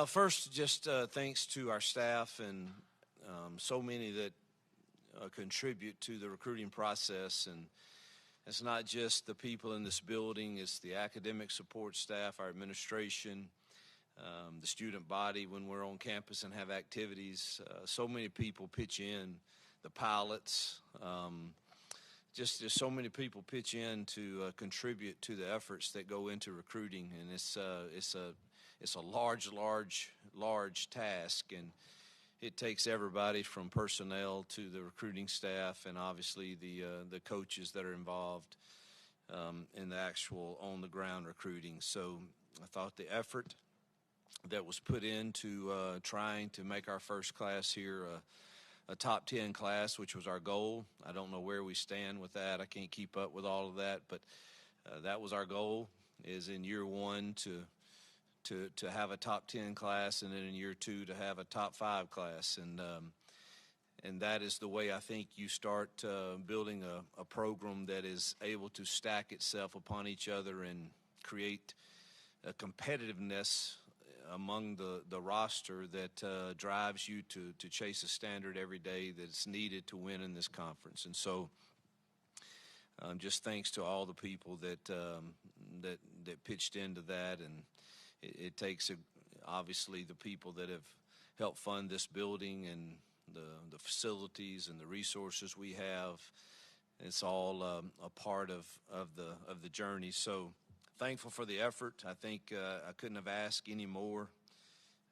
First, just thanks to our staff and so many that contribute to the recruiting process. And it's not just the people in this building, it's the academic support staff, our administration, the student body when we're on campus and have activities. So many people pitch in, the pilots. Just so many people pitch in to contribute to the efforts that go into recruiting, and it's a large task, and it takes everybody from personnel to the recruiting staff, and obviously the coaches that are involved in the actual on the ground recruiting. So I thought the effort that was put into trying to make our first class here a top 10 class, which was our goal. I don't know where we stand with that. I can't keep up with all of that, but that was our goal, is in year one to have a top 10 class, and then in year two to have a top 5 class. And that is the way I think you start building a program that is able to stack itself upon each other and create a competitiveness among the roster that drives you to chase a standard every day that's needed to win in this conference. And so just thanks to all the people that pitched into that. And it takes obviously the people that have helped fund this building and the facilities and the resources we have. It's all a part of the journey. So thankful for the effort. I think I couldn't have asked any more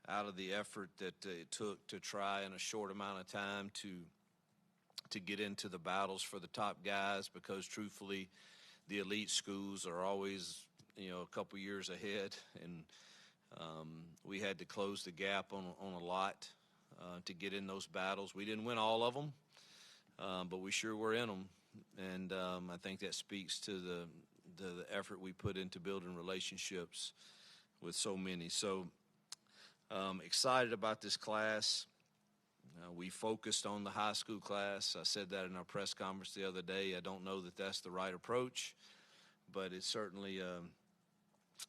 out of the effort that it took to try in a short amount of time to get into the battles for the top guys, because truthfully the elite schools are always a couple years ahead, and we had to close the gap on a lot to get in those battles. We didn't win all of them, but we sure were in them, and I think that speaks to the effort we put into building relationships with so many. So excited about this class. We focused on the high school class. I said that in our press conference the other day. I don't know that that's the right approach, but it's certainly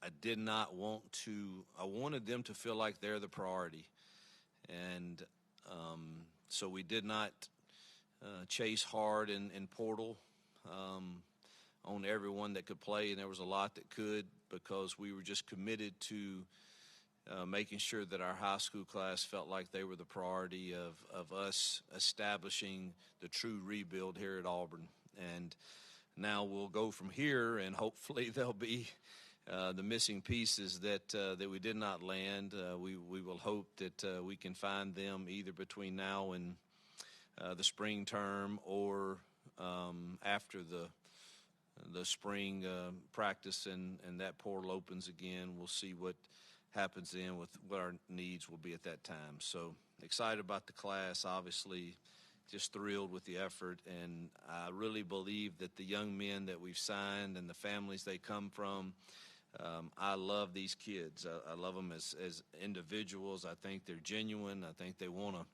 I did not want to – I wanted them to feel like they're the priority. And so we did not chase hard in portal on everyone that could play, and there was a lot that could, because we were just committed to making sure that our high school class felt like they were the priority of us establishing the true rebuild here at Auburn. And now we'll go from here, and hopefully there'll be the missing pieces that we did not land. We will hope that we can find them either between now and the spring term, or after the spring practice and that portal opens again. We'll see what happens then with what our needs will be at that time. So excited about the class, obviously just thrilled with the effort, and I really believe that the young men that we've signed and the families they come from, I love these kids. I love them as individuals. I think they're genuine. I think they want to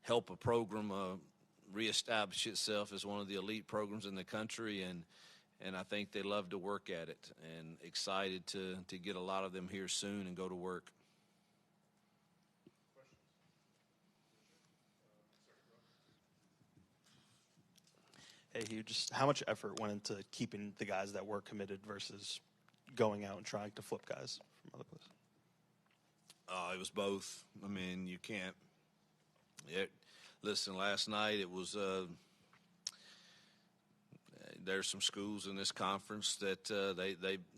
help a program reestablish itself as one of the elite programs in the country, and I think they love to work at it, and excited to get a lot of them here soon and go to work. Hey, Hugh, just how much effort went into keeping the guys that were committed versus going out and trying to flip guys from other places? It was both. I mean, you can't listen, last night it was there's some schools in this conference that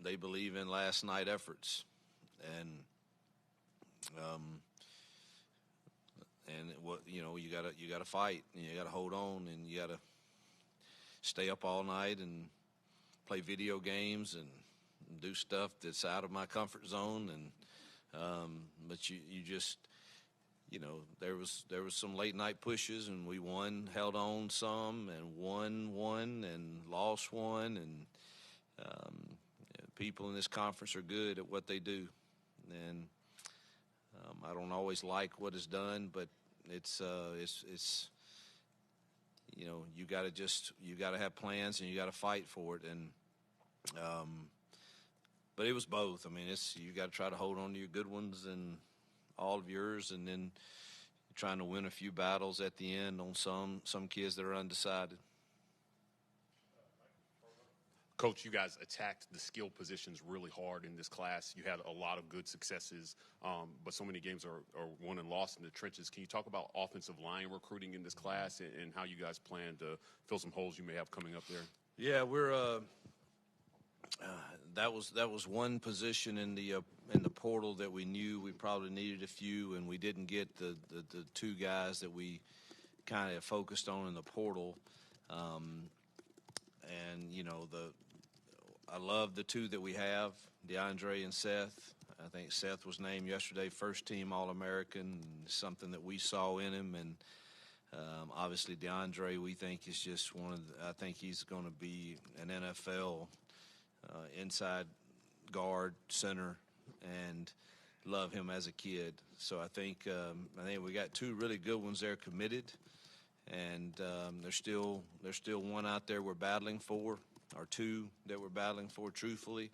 they believe in last night efforts, and what you gotta fight, and you gotta hold on, and you gotta stay up all night and play video games and do stuff that's out of my comfort zone, and but you just there was some late night pushes, and we held on some, and won and lost one, and people in this conference are good at what they do, and I don't always like what is done, but it's you gotta have plans, and you gotta fight for it, and but it was both. I mean, you got to try to hold on to your good ones and all of yours, and then trying to win a few battles at the end on some kids that are undecided. Coach, you guys attacked the skill positions really hard in this class. You had a lot of good successes, but so many games are won and lost in the trenches. Can you talk about offensive line recruiting in this class and how you guys plan to fill some holes you may have coming up there? Yeah, we're that was one position in the portal that we knew we probably needed a few, and we didn't get the two guys that we kind of focused on in the portal. And I love the two that we have, DeAndre and Seth. I think Seth was named yesterday first-team All-American, something that we saw in him. And obviously DeAndre, we think is just I think he's going to be an NFL inside guard, center, and love him as a kid. So I think we got two really good ones there committed. And there's still one out there we're battling for, or two that we're battling for, truthfully.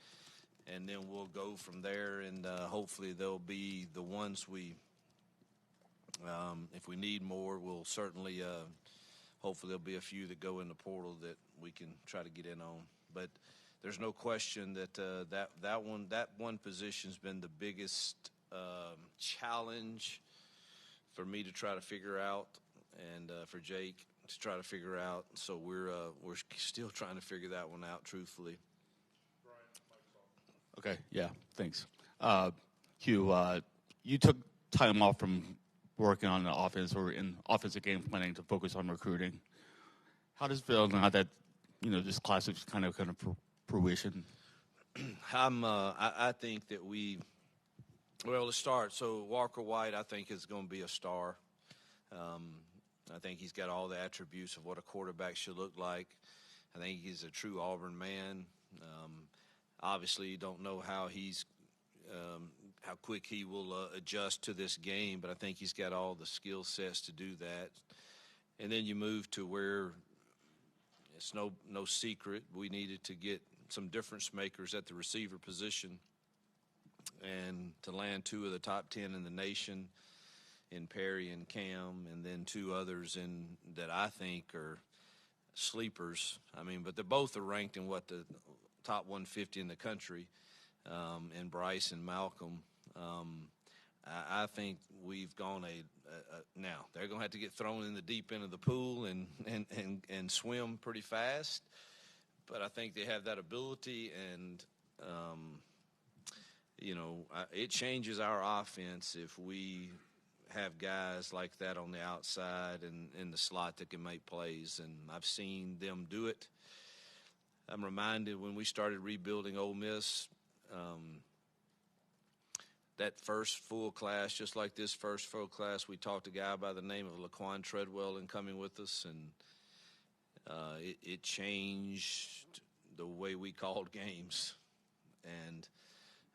And then we'll go from there, and hopefully they'll be the ones if we need more, we'll certainly, hopefully there'll be a few that go in the portal that we can try to get in on. But there's no question that that one position's been the biggest challenge for me to try to figure out, and for Jake to try to figure out. So we're still trying to figure that one out, truthfully. Okay, yeah, thanks. Hugh, you took time off from working on the offense or in offensive game planning to focus on recruiting. How does it feel now that this class is kind of fruition? I think that let's start. So Walker White, I think, is going to be a star. I think he's got all the attributes of what a quarterback should look like. I think he's a true Auburn man. Obviously, you don't know how quick he will adjust to this game, but I think he's got all the skill sets to do that. And then you move to where it's no secret we needed to get some difference makers at the receiver position, and to land two of the top 10 in the nation in Perry and Cam, and then two others that I think are sleepers. I mean, but they both are ranked in the top 150 in the country, and Bryce and Malcolm. I think we've gone now they're going to have to get thrown in the deep end of the pool and swim pretty fast, but I think they have that ability, and it changes our offense if we have guys like that on the outside and in the slot that can make plays, and I've seen them do it. I'm reminded when we started rebuilding Ole Miss, that first full class, just like this first full class, we talked a guy by the name of Laquan Treadwell in coming with us, and it changed the way we called games. And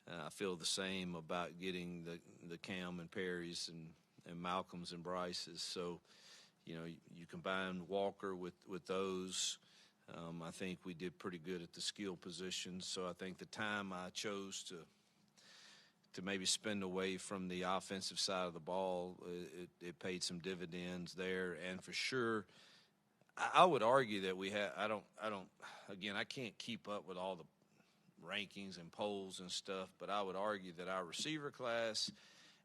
I feel the same about getting the Cam and Perrys and Malcolms and Bryces. So, you combine Walker with those. I think we did pretty good at the skill positions. So I think the time I chose to maybe spend away from the offensive side of the ball, it paid some dividends there. And for sure, I would argue that I can't keep up with all the rankings and polls and stuff, but I would argue that our receiver class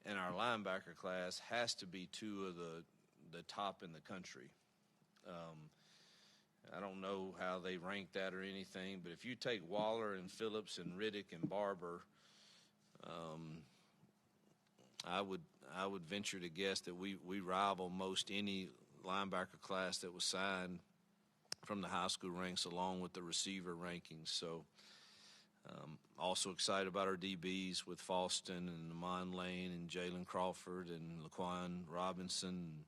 and our linebacker class has to be two of the top in the country. I don't know how they rank that or anything, but if you take Waller and Phillips and Riddick and Barber, I would venture to guess that we rival most any linebacker class that was signed from the high school ranks, along with the receiver rankings. So also excited about our DBs with Falston and Amon Lane and Jalen Crawford and Laquan Robinson.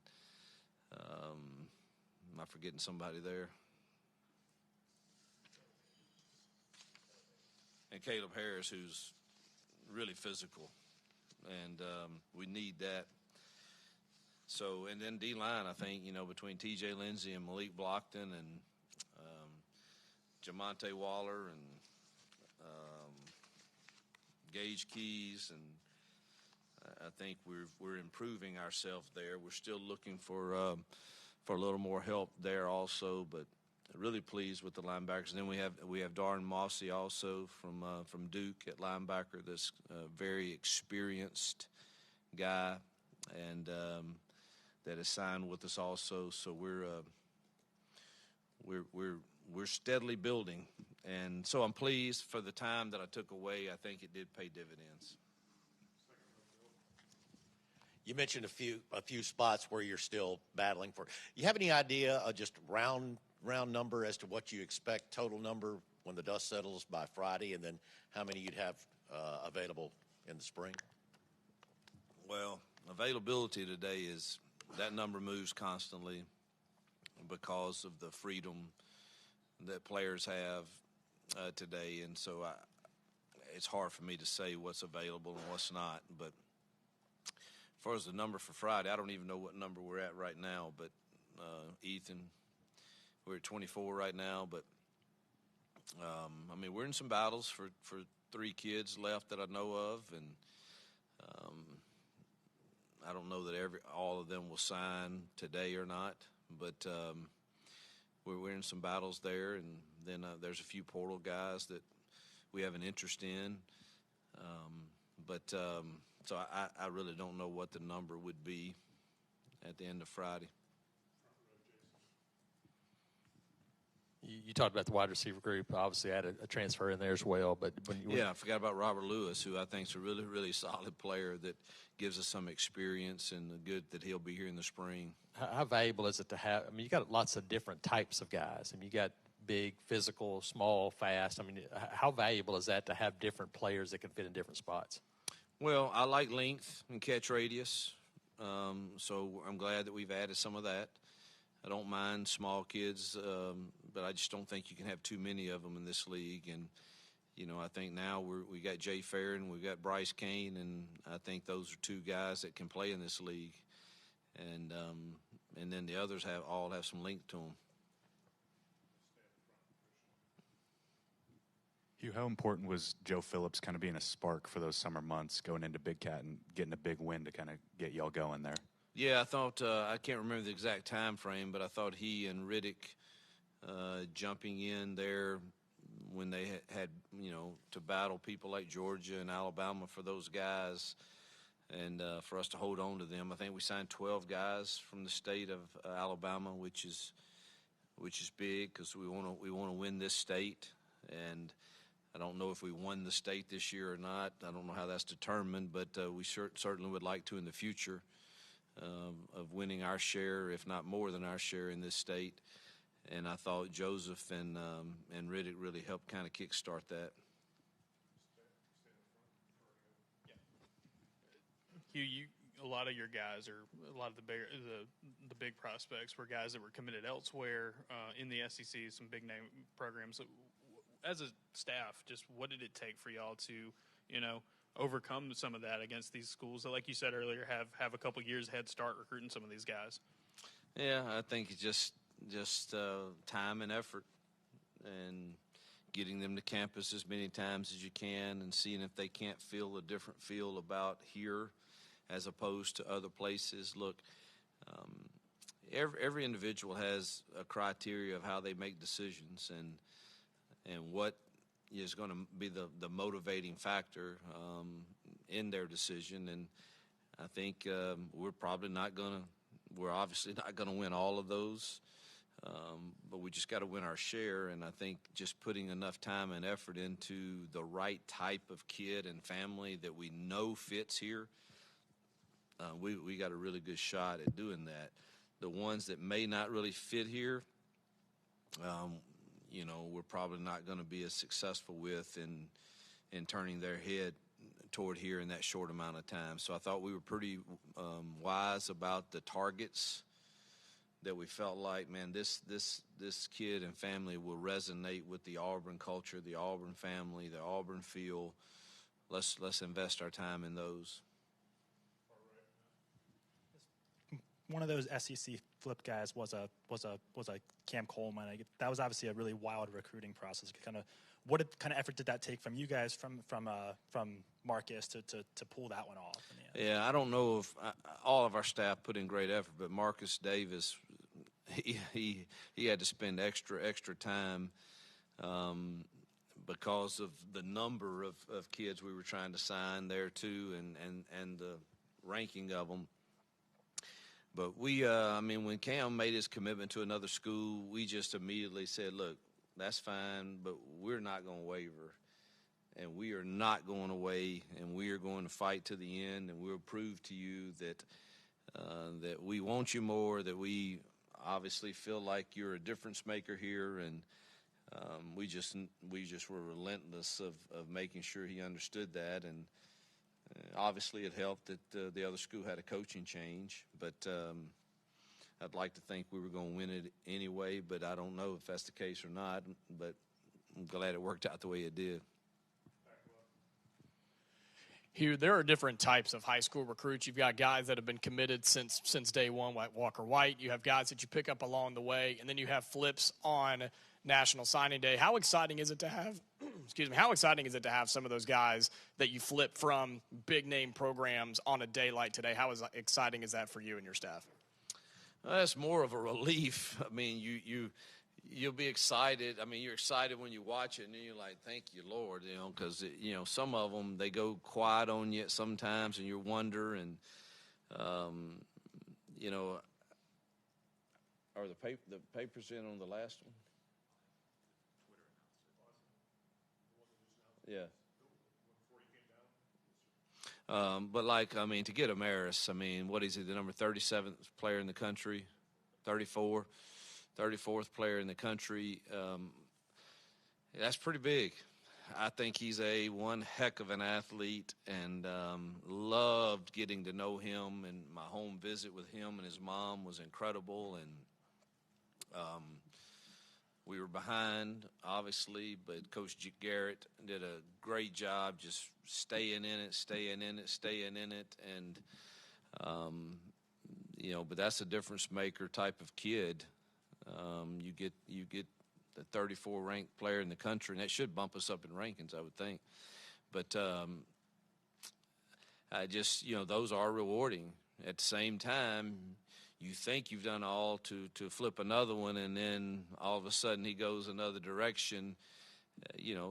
Am I forgetting somebody there? And Caleb Harris, who's really physical, and we need that. So, and then D-line, I think, between T.J. Lindsey and Malik Blockton and Jamonte Waller and Gage Keys, and I think we're improving ourselves there. We're still looking for a little more help there also, but really pleased with the linebackers. And then we have Darren Mossy also from Duke at linebacker. That's a very experienced guy, and that is signed with us also. So we're steadily building, and so I'm pleased for the time that I took away. I think it did pay dividends. You mentioned a few spots where you're still battling for. You have any idea of just round number as to what you expect total number when the dust settles by Friday, and then how many you'd have available in the spring? Well, availability today is that number moves constantly because of the freedom that players have today, and so it's hard for me to say what's available and what's not. But as far as the number for Friday, I don't even know what number we're at right now. But Ethan, we're at 24 right now. But I mean, we're in some battles for 3 kids left that I know of, and I don't know that all of them will sign today or not. But we're in some battles there, and then there's a few portal guys that we have an interest in. So I really don't know what the number would be at the end of Friday. You talked about the wide receiver group. Obviously, had a transfer in there as well. But I forgot about Robert Lewis, who I think is a really, really solid player that gives us some experience, and good that he'll be here in the spring. How valuable is it to have? I mean, you got lots of different types of guys. I mean, you got big, physical, small, fast. I mean, how valuable is that to have different players that can fit in different spots? Well, I like length and catch radius, so I'm glad that we've added some of that. I don't mind small kids, but I just don't think you can have too many of them in this league. And, I think now we got Jay Fair and we got Bryce Kane, and I think those are 2 guys that can play in this league. And then the others all have some length to them. Hugh, how important was Joe Phillips kind of being a spark for those summer months, going into Big Cat and getting a big win to kind of get y'all going there? Yeah, I thought I can't remember the exact time frame, but I thought he and Riddick jumping in there when they had to battle people like Georgia and Alabama for those guys, and for us to hold on to them. I think we signed 12 guys from the state of Alabama, which is big because we want to win this state. And I don't know if we won the state this year or not. I don't know how that's determined, but we certainly would like to in the future. Of winning our share, if not more than our share in this state. And I thought Joseph and Riddick really helped kind of kickstart that. Hugh, a lot of your guys, or a lot of the big prospects, were guys that were committed elsewhere in the SEC, some big name programs. As a staff, just what did it take for y'all to, overcome some of that against these schools that, like you said earlier, have a couple years head start recruiting some of these guys? Yeah, I think it's just time and effort, and getting them to campus as many times as you can, and seeing if they can't feel a different feel about here as opposed to other places. Look, every individual has a criteria of how they make decisions, and what is going to be the motivating factor in their decision. And I think we're obviously not going to win all of those, but we just got to win our share. And I think just putting enough time and effort into the right type of kid and family that we know fits here, we got a really good shot at doing that. The ones that may not really fit here, we're probably not going to be as successful with in turning their head toward here in that short amount of time. So I thought we were pretty wise about the targets that we felt like, man, this kid and family will resonate with the Auburn culture, the Auburn family, the Auburn feel. Let's invest our time in those. One of those SEC flip guys was a Cam Coleman. That was obviously a really wild recruiting process. Kind of what kind of effort did that take from you guys, from Marcus to pull that one off? In the end? Yeah, I don't know if all of our staff put in great effort, but Marcus Davis, he had to spend extra time because of the number of kids we were trying to sign there too, and the ranking of them. But when Cam made his commitment to another school, we just immediately said, look, that's fine, but we're not going to waver. And we are not going away, and we are going to fight to the end, and we'll prove to you that we want you more, that we obviously feel like you're a difference maker here, and we just were relentless of making sure he understood that. And obviously it helped that the other school had a coaching change, but I'd like to think we were going to win it anyway, but I don't know if that's the case or not, but I'm glad it worked out the way it did. Hugh, there are different types of high school recruits. You've got guys that have been committed since day one, like Walker White. You have guys that you pick up along the way, and then you have flips on National Signing Day. How exciting is it to have how exciting is it to have some of those guys that you flip from big name programs on a day like today? How exciting is that for you and your staff? That's more of a relief. I mean, you'll be excited. I mean, you're excited when you watch it, and then you're like, thank you, Lord, because, some of them, they go quiet on you sometimes, and you wonder, and, are the papers in on the last one? Yeah. But to get Amaris, what is he, the number 37th player in the country, 34th player in the country, that's pretty big. I think he's one heck of an athlete, and loved getting to know him, and my home visit with him and his mom was incredible, and we were behind, obviously, but Coach Garrett did a great job just staying in it. And, but that's a difference maker type of kid. You get the 34 ranked player in the country, and that should bump us up in rankings, I would think. But those are rewarding. At the same time, you think you've done all to flip another one, and then all of a sudden he goes another direction.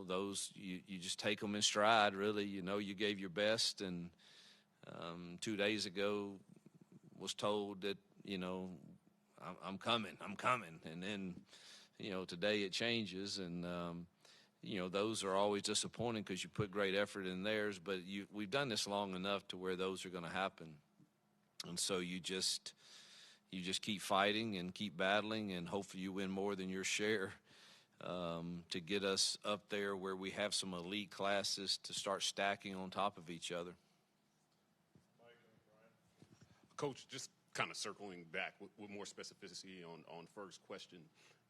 Those you just take them in stride, really. You gave your best, and 2 days ago was told that, I'm coming. And then, today it changes, and, those are always disappointing because you put great effort in theirs, but we've done this long enough to where those are going to happen. And so you just keep fighting and keep battling, and hopefully you win more than your share to get us up there where we have some elite classes to start stacking on top of each other. Coach, just kind of circling back with more specificity on Ferg's question,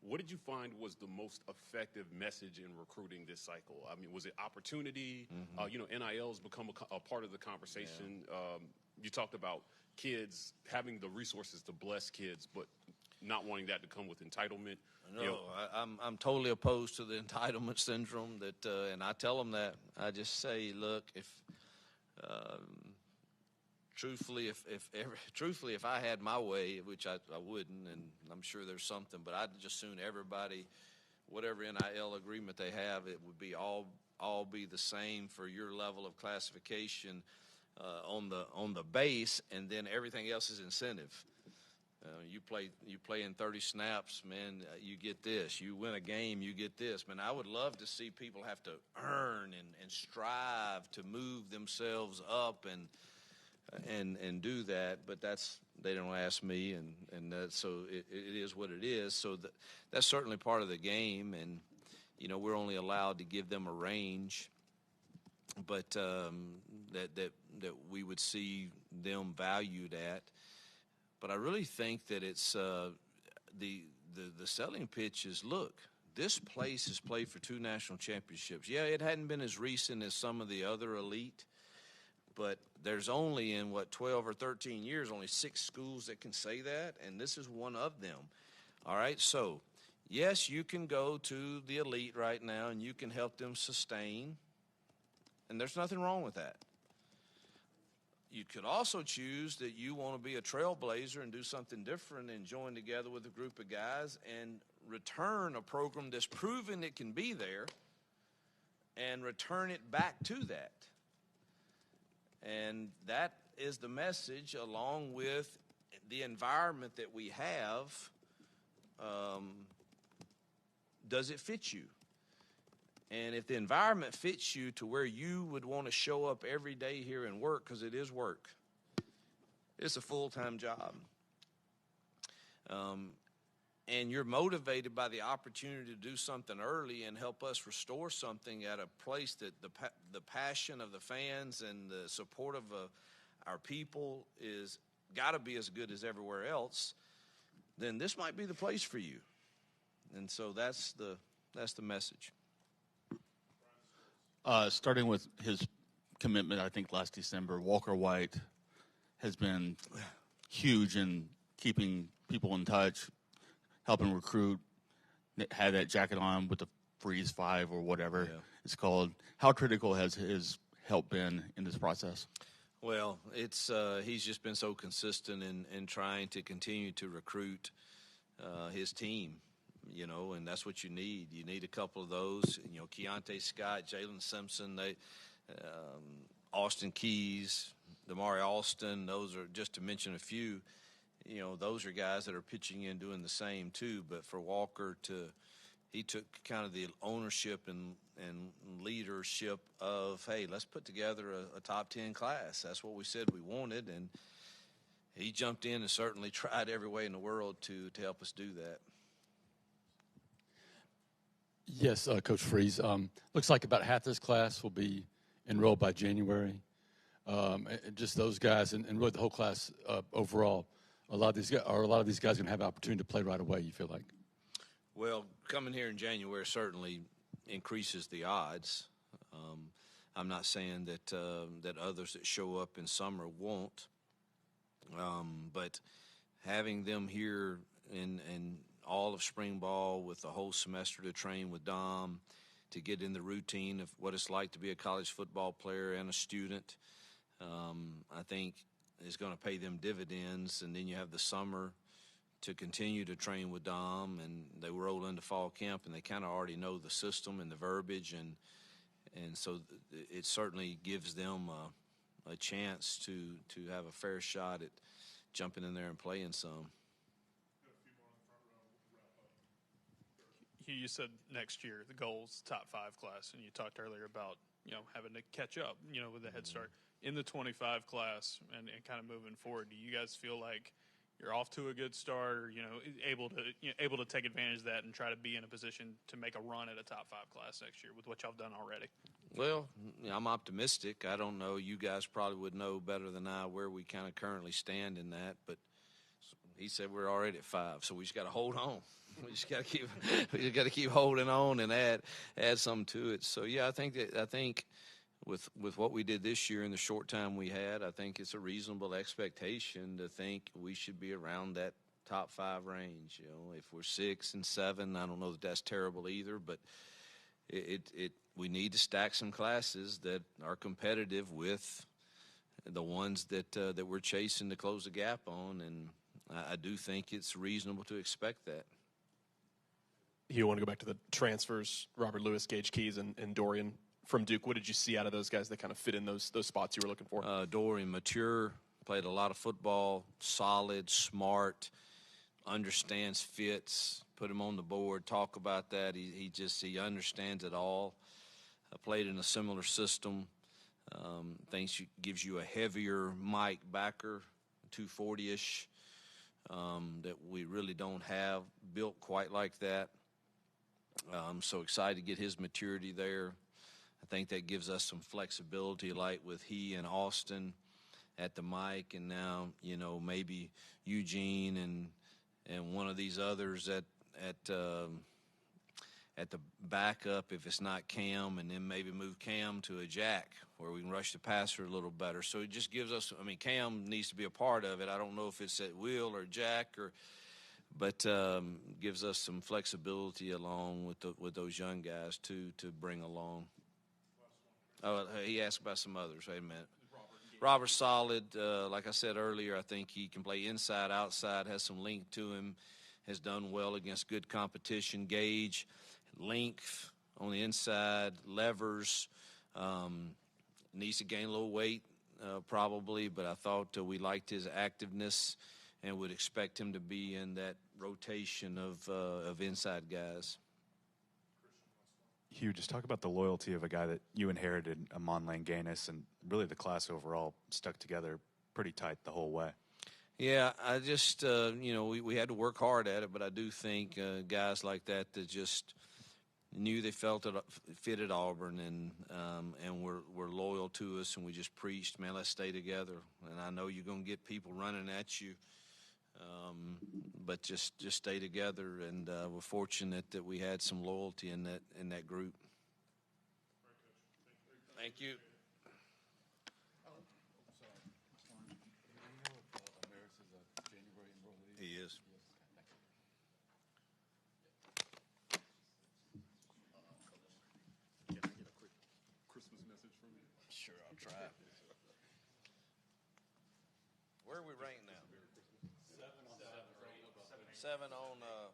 what did you find was the most effective message in recruiting this cycle? Was it opportunity? Mm-hmm. NIL's become a part of the conversation. Yeah. You talked about kids having the resources to bless kids, but not wanting that to come with entitlement. No, I'm totally opposed to the entitlement syndrome. And I tell them that. I just say, look, truthfully, if I had my way, which I wouldn't, and I'm sure there's something, but I'd just soon everybody, whatever NIL agreement they have, it would be all be the same for your level of classification on the base, and then everything else is incentive. You play in 30 snaps, man, you get this. You win a game, you get this. Man, I would love to see people have to earn and strive to move themselves up and do that, but they don't ask me, and so it is what it is. So that's certainly part of the game, and we're only allowed to give them a range, but that we would see them valued at. But I really think that it's the selling pitch is, look, this place has played for 2 national championships. Yeah, it hadn't been as recent as some of the other elite, but there's only in 12 or 13 years, only 6 schools that can say that, and this is one of them. All right, so yes, you can go to the elite right now and you can help them sustain, and there's nothing wrong with that. You could also choose that you want to be a trailblazer and do something different and join together with a group of guys and return a program that's proven it can be there and return it back to that. And that is the message, along with the environment that we have. Does it fit you? And if the environment fits you to where you would want to show up every day here and work, because it is work, it's a full-time job, and you're motivated by the opportunity to do something early and help us restore something at a place that the passion of the fans and the support of our people is got to be as good as everywhere else, then this might be the place for you. And so that's the message. Starting with his commitment, I think last December, Walker White has been huge in keeping people in touch, helping recruit, had that jacket on with the Freeze 5 or whatever it's called. How critical has his help been in this process? Well, it's he's just been so consistent in trying to continue to recruit his team, and that's what you need. You need a couple of those, Keontae Scott, Jalen Simpson, Austin Keys, Damari Alston, those are, just to mention a few, those are guys that are pitching in doing the same too. But for Walker he took kind of the ownership and leadership of, hey, let's put together a top 10 class. That's what we said we wanted, and he jumped in and certainly tried every way in the world to help us do that. Yes, Coach Freeze. Looks like about half this class will be enrolled by January. And just those guys, and really the whole class overall. A lot of these guys going to have an opportunity to play right away, you feel like? Well, coming here in January certainly increases the odds. I'm not saying that others that show up in summer won't, but having them here in all of spring ball with the whole semester to train with Dom, to get in the routine of what it's like to be a college football player and a student, I think is going to pay them dividends. And then you have the summer to continue to train with Dom, and they roll into fall camp, and they kind of already know the system and the verbiage, and so it certainly gives them a chance to have a fair shot at jumping in there and playing some. You said next year the goal's top 5 class, and you talked earlier about having to catch up with a head start in the 25 class and kind of moving forward. Do you guys feel like you're off to a good start, or able to take advantage of that and try to be in a position to make a run at a top 5 class next year with what y'all done already? Well, I'm optimistic. I don't know. You guys probably would know better than I where we kind of currently stand in that, but he said we're already at 5, so we just got to hold on. We just got to keep holding on and add something to it. So yeah, I think with what we did this year in the short time we had, I think it's a reasonable expectation to think we should be around that top 5 range. If we're 6 and 7, I don't know that that's terrible either, but we need to stack some classes that are competitive with the ones that we're chasing to close the gap on, and I do think it's reasonable to expect that. You want to go back to the transfers, Robert Lewis, Gage Keys, and Dorian from Duke. What did you see out of those guys that kind of fit in those spots you were looking for? Dorian, mature, played a lot of football, solid, smart, understands fits, put him on the board, talk about that. He understands it all. Played in a similar system. Gives you a heavier Mike backer, 240-ish, that we really don't have built quite like that. So excited to get his maturity there. I think that gives us some flexibility, like with he and Austin at the mic, and now maybe Eugene and one of these others at the backup if it's not Cam, and then maybe move Cam to a Jack where we can rush the passer a little better. So it just gives us. Cam needs to be a part of it. I don't know if it's at Will or Jack but gives us some flexibility along with those young guys to bring along. Oh, he asked about some others. Wait a minute. Robert's solid. Like I said earlier, I think he can play inside, outside, has some length to him, has done well against good competition. Gauge, length on the inside, levers, needs to gain a little weight probably, but I thought we liked his activeness and would expect him to be in that rotation of inside guys. Hugh, just talk about the loyalty of a guy that you inherited, Amon Langanis, and really the class overall stuck together pretty tight the whole way. Yeah, I just, we had to work hard at it, but I do think guys like that just knew they felt it fit at Auburn and were loyal to us, and we just preached, man, let's stay together. And I know you're going to get people running at you, but just stay together. And we're fortunate that we had some loyalty in that group. Thank you. He is. Can I get a quick Christmas message from you? Sure, I'll try. Where are we ranked now? 7 on